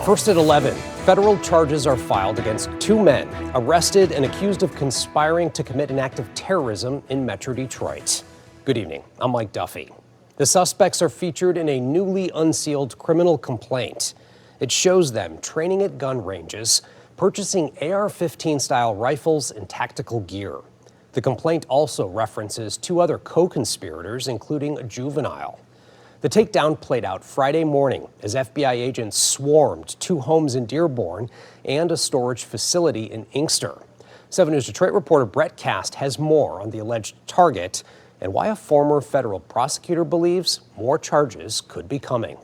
First at 11, federal charges are filed against two men arrested and accused of conspiring to commit an act of terrorism in Metro Detroit. Good evening, I'm Mike Duffy. The suspects are featured in a newly unsealed criminal complaint. It shows them training at gun ranges, purchasing AR-15 style rifles and tactical gear. The complaint also references two other co-conspirators, including a juvenile. The takedown played out Friday morning as FBI agents swarmed two homes in Dearborn and a storage facility in Inkster. 7 News Detroit reporter Brett Cast has more on the alleged target and why a former federal prosecutor believes more charges could be coming.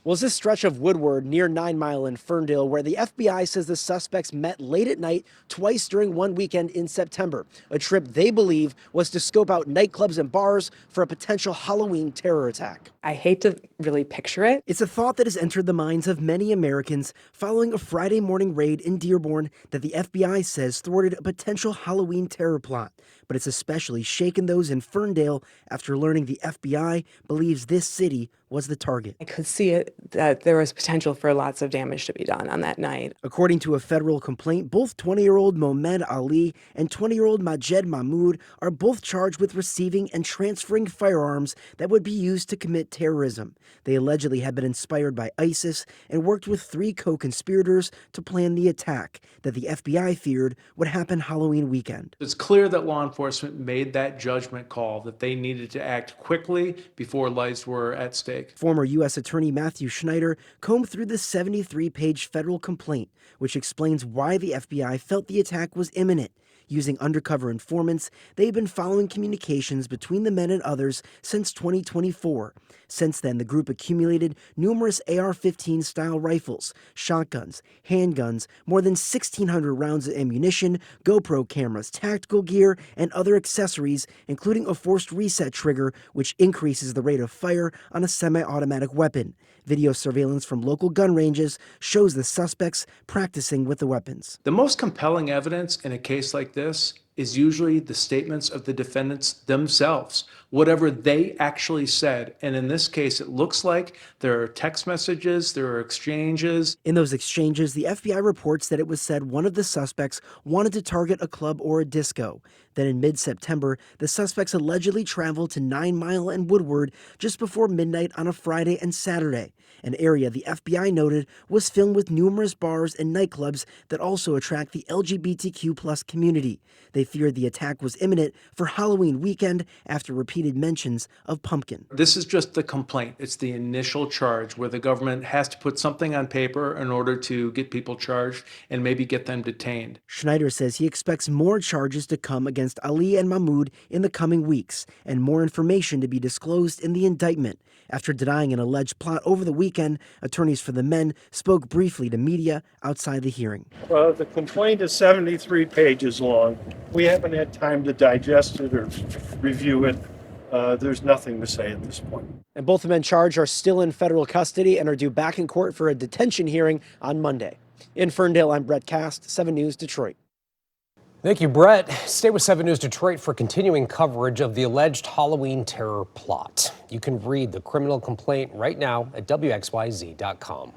Was this stretch of Woodward near 9 Mile in Ferndale, where the FBI says the suspects met late at night twice during one weekend in September, a trip they believe was to scope out nightclubs and bars for a potential Halloween terror attack. I hate to really picture it. It's a thought that has entered the minds of many Americans following a Friday morning raid in Dearborn that the FBI says thwarted a potential Halloween terror plot. But it's especially shaken those in Ferndale after learning the FBI believes this city was the target. I could see it that there was potential for lots of damage to be done on that night. According to a federal complaint, both 20-year-old Mohamed Ali and 20-year-old Majed Mahmoud are both charged with receiving and transferring firearms that would be used to commit terrorism. They allegedly had been inspired by ISIS and worked with three co-conspirators to plan the attack that the FBI feared would happen Halloween weekend. It's clear that law enforcement made that judgment call that they needed to act quickly before lives were at stake. Former U.S. Attorney Matthew Schneider combed through the 73-page federal complaint, which explains why the FBI felt the attack was imminent. Using undercover informants, they've been following communications between the men and others since 2024. Since then, the group accumulated numerous AR-15 style rifles, shotguns, handguns, more than 1,600 rounds of ammunition, GoPro cameras, tactical gear, and other accessories, including a forced reset trigger, which increases the rate of fire on a semi-automatic weapon. Video surveillance from local gun ranges shows the suspects practicing with the weapons. The most compelling evidence in a case like this is usually the statements of the defendants themselves, whatever they actually said. And in this case, it looks like there are text messages, there are exchanges. In those exchanges, the FBI reports that it was said one of the suspects wanted to target a club or a disco. Then in mid-September, the suspects allegedly traveled to 9 Mile and Woodward just before midnight on a Friday and Saturday, an area the FBI noted was filled with numerous bars and nightclubs that also attract the LGBTQ+ community. They feared the attack was imminent for Halloween weekend after repeated mentions of pumpkin. This is just the complaint. It's the initial charge where the government has to put something on paper in order to get people charged and maybe get them detained. Schneider says he expects more charges to come against Ali and Mahmoud in the coming weeks and more information to be disclosed in the indictment. After denying an alleged plot over the weekend, attorneys for the men spoke briefly to media outside the hearing. Well, the complaint is 73 pages long. We haven't had time to digest it or review it. There's nothing to say at this point. And both the men charged are still in federal custody and are due back in court for a detention hearing on Monday. In Ferndale, I'm Brett Cast, 7 News Detroit. Thank you, Brett. Stay with 7 News Detroit for continuing coverage of the alleged Halloween terror plot. You can read the criminal complaint right now at WXYZ.com.